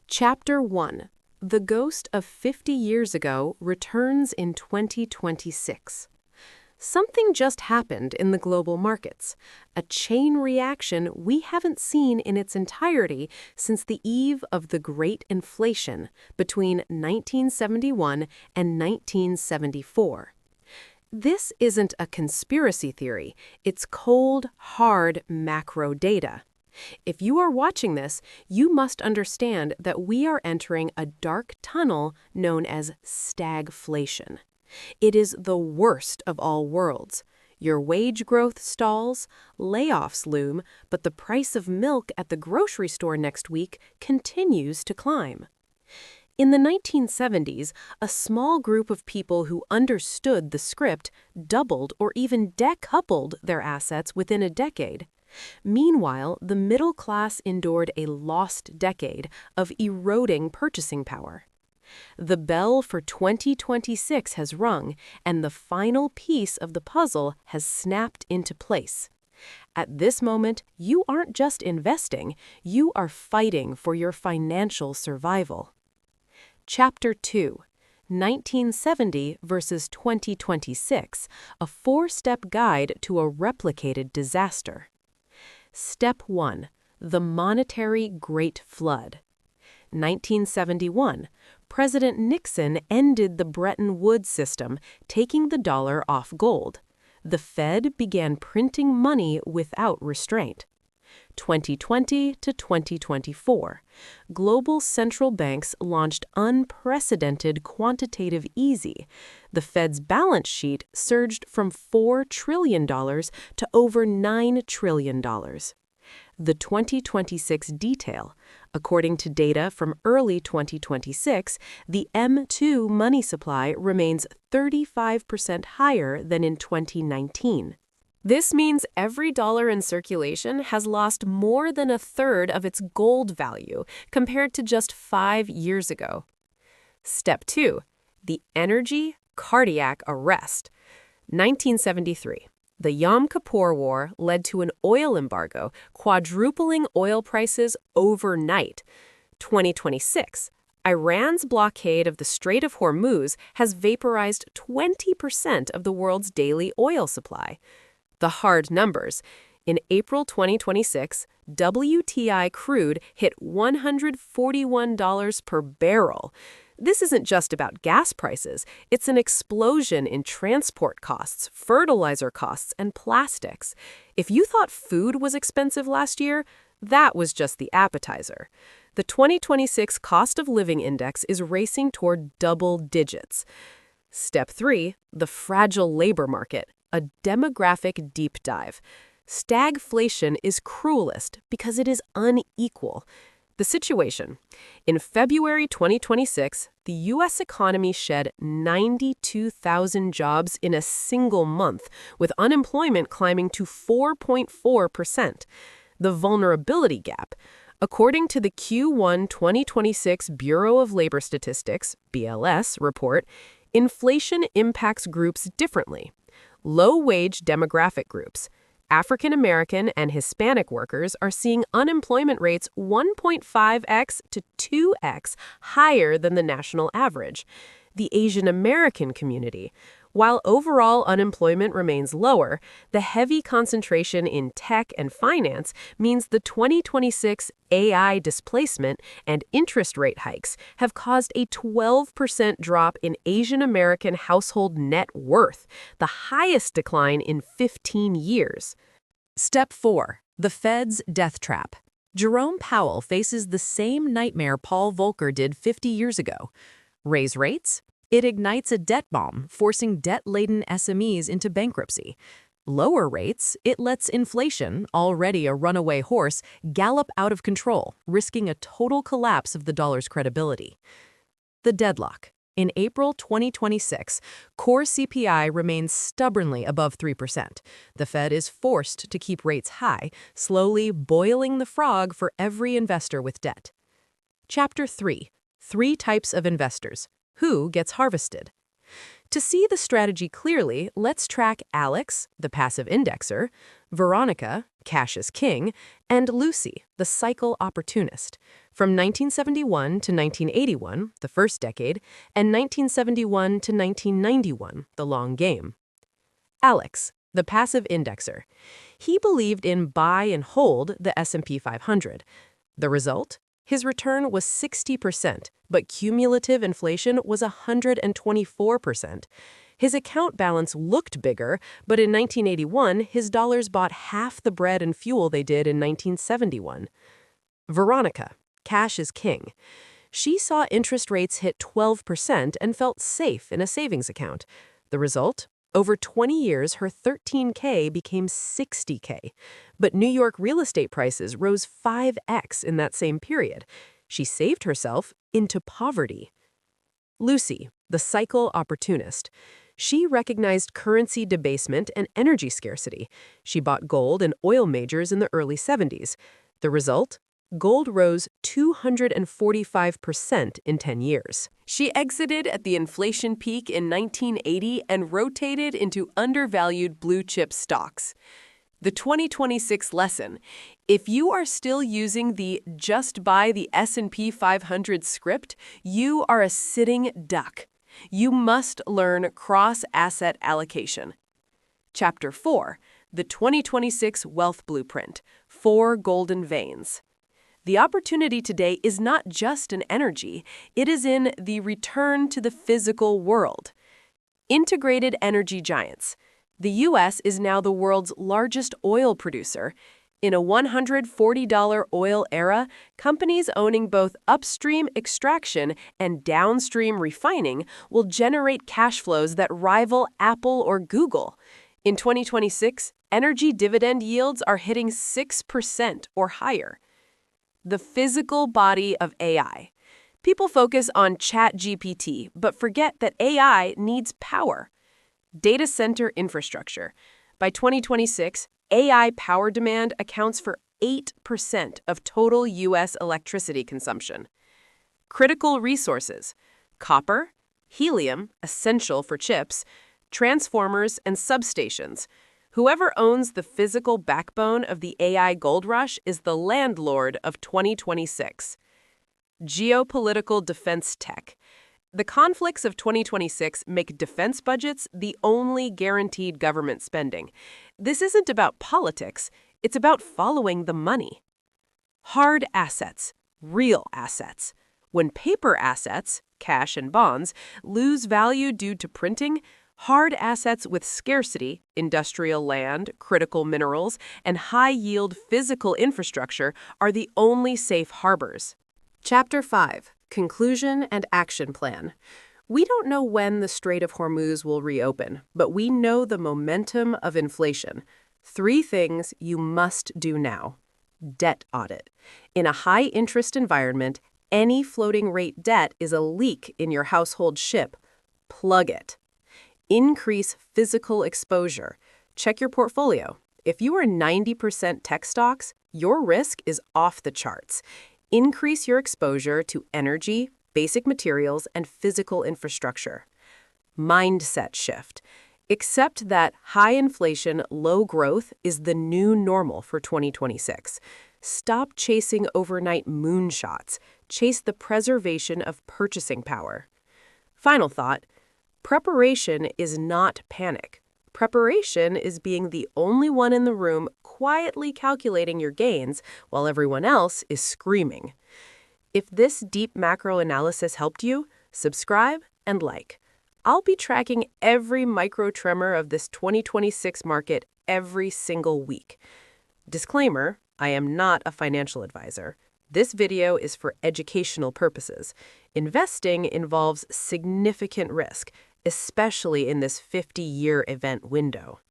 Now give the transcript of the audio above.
Chapter 1. The Ghost of 50 Years Ago Returns in 2026. Something just happened in the global markets, a chain reaction we haven't seen in its entirety since the eve of the Great Inflation between 1971 and 1974. This isn't a conspiracy theory, it's cold, hard macro data. If you are watching this, you must understand that we are entering a dark tunnel known as stagflation. It is the worst of all worlds. Your wage growth stalls, layoffs loom, but the price of milk at the grocery store next week continues to climb. In the 1970s, a small group of people who understood the script doubled or even decoupled their assets within a decade. Meanwhile, the middle class endured a lost decade of eroding purchasing power. The bell for 2026 has rung, and the final piece of the puzzle has snapped into place. At this moment, you aren't just investing, you are fighting for your financial survival. Chapter 2. 1970 versus 2026, a four-step guide to a replicated disaster. Step 1. The Monetary Great Flood. 1971. President Nixon ended the Bretton Woods system, taking the dollar off gold. The Fed began printing money without restraint. 2020 to 2024. Global central banks launched unprecedented quantitative easing. The Fed's balance sheet surged from $4 trillion to over $9 trillion. The 2026 detail. According to data from early 2026, the M2 money supply remains 35% higher than in 2019. This means every dollar in circulation has lost more than a third of its gold value compared to just 5 years ago. Step 2. The Energy Cardiac Arrest. 1973. The Yom Kippur War led to an oil embargo, quadrupling oil prices overnight. 2026. Iran's blockade of the Strait of Hormuz has vaporized 20% of the world's daily oil supply. The hard numbers. In April 2026, WTI crude hit $141 per barrel. This isn't just about gas prices, it's an explosion in transport costs, fertilizer costs, and plastics. If you thought food was expensive last year, that was just the appetizer. The 2026 Cost of Living Index is racing toward double digits. Step 3. The Fragile Labor Market. A demographic deep dive. Stagflation is cruelest because it is unequal. The situation. In February 2026, the U.S. economy shed 92,000 jobs in a single month, with unemployment climbing to 4.4%. The vulnerability gap. According to the Q1 2026 Bureau of Labor Statistics, BLS, report, inflation impacts groups differently. Low-wage demographic groups. African American and Hispanic workers are seeing unemployment rates 1.5x to 2x higher than the national average. The Asian American community. While overall unemployment remains lower, the heavy concentration in tech and finance means the 2026 AI displacement and interest rate hikes have caused a 12% drop in Asian American household net worth, the highest decline in 15 years. Step 4. The Fed's Death Trap. Jerome Powell faces the same nightmare Paul Volcker did 50 years ago. Raise rates? It ignites a debt bomb, forcing debt-laden SMEs into bankruptcy. Lower rates, it lets inflation, already a runaway horse, gallop out of control, risking a total collapse of the dollar's credibility. The deadlock. In April 2026, core CPI remains stubbornly above 3%. The Fed is forced to keep rates high, slowly boiling the frog for every investor with debt. Chapter 3. 3 types of investors. Who gets harvested? To see the strategy clearly, let's track Alex, the passive indexer, Veronica, cash is king, and Lucy, the cycle opportunist. From 1971 to 1981, the first decade, and 1971 to 1991, the long game. Alex, the passive indexer. He believed in buy and hold the S&P 500. The result? His return was 60%, but cumulative inflation was 124%. His account balance looked bigger, but in 1981, his dollars bought half the bread and fuel they did in 1971. Veronica, cash is king. She saw interest rates hit 12% and felt safe in a savings account. The result? Over 20 years, her $13K became $60K. But New York real estate prices rose 5x in that same period. She saved herself into poverty. Lucy, the cycle opportunist. She recognized currency debasement and energy scarcity. She bought gold and oil majors in the early 70s. The result? Gold rose 245% in 10 years. She exited at the inflation peak in 1980 and rotated into undervalued blue-chip stocks. The 2026 lesson: if you are still using the just buy the S&P 500 script, you are a sitting duck. You must learn cross-asset allocation. Chapter 4, the 2026 Wealth Blueprint, 4 Golden Veins. The opportunity today is not just in energy, it is in the return to the physical world. Integrated energy giants. The U.S. is now the world's largest oil producer. In a $140 oil era, companies owning both upstream extraction and downstream refining will generate cash flows that rival Apple or Google. In 2026, energy dividend yields are hitting 6% or higher. The physical body of AI. People focus on ChatGPT, but forget that AI needs power. Data center infrastructure. By 2026, AI power demand accounts for 8% of total U.S. electricity consumption. Critical resources. Copper, helium, essential for chips, transformers, and substations. Whoever owns the physical backbone of the AI gold rush is the landlord of 2026. Geopolitical defense tech. The conflicts of 2026 make defense budgets the only guaranteed government spending. This isn't about politics, it's about following the money. Hard assets, real assets. When paper assets, cash and bonds, lose value due to printing, hard assets with scarcity, industrial land, critical minerals, and high-yield physical infrastructure are the only safe harbors. Chapter 5, Conclusion and Action Plan. We don't know when the Strait of Hormuz will reopen, but we know the momentum of inflation. 3 things you must do now. Debt audit. In a high-interest environment, any floating rate debt is a leak in your household ship. Plug it. Increase physical exposure. Check your portfolio. If you are 90% tech stocks, your risk is off the charts. Increase your exposure to energy, basic materials, and physical infrastructure. Mindset shift. Accept that high inflation, low growth is the new normal for 2026. Stop chasing overnight moonshots. Chase the preservation of purchasing power. Final thought. Preparation is not panic. Preparation is being the only one in the room quietly calculating your gains while everyone else is screaming. If this deep macro analysis helped you, subscribe and like. I'll be tracking every micro tremor of this 2026 market every single week. Disclaimer, I am not a financial advisor. This video is for educational purposes. Investing involves significant risk, especially in this 50-year event window.